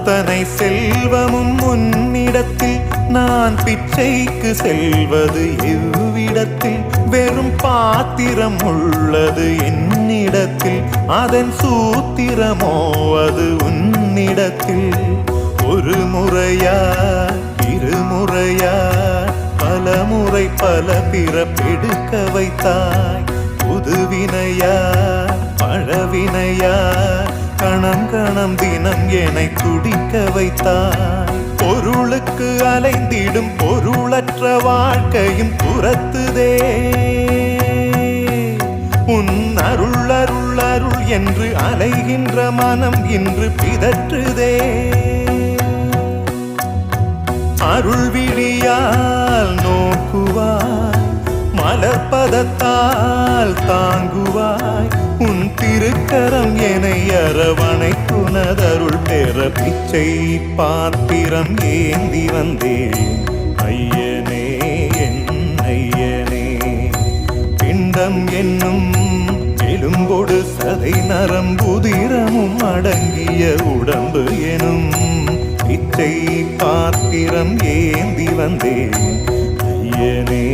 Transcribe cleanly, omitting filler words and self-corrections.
அத்தனை செல்வமும் உன்னிடத்தில் நான் பிச்சைக்கு செல்வது எவ்விடத்தில் வெறும் பாத்திரம் உள்ளது என்னிடத்தில் அதன் சூத்திரமோ அது உன்னிடத்தில் ஒரு முறையா இருமுறையா பல முறை பல பிறப்பெடுக்க வைத்தாய் புதுவினையா பழவினையா கணம் கணம் தினம் என்னை துடிக்க வைத்தாய் பொருளுக்கு அலைந்திடும் பொருளற்ற வாழ்க்கையும் துரத்துதே உன் அருள் அருள் அருள் என்று அலைகின்ற மனம் இன்று பிதற்றுதே அருள் விழியால் நோக்குவாய் மலர்பதத்தால் தாங்குவாய் உன் திருக்கரம் என்னை அரவணைக்குனதருள் பெற பிச்சை பாத்திரம் ஏந்தி வந்தேன் ஐயனே என் ஐயனே பிண்டம் என்னும் எலும்பொடு சதை நரம்புதிரமும் அடங்கிய உடம்பு எனும் பிச்சை பாத்திரம் ஏந்தி வந்தேன் ஐயனே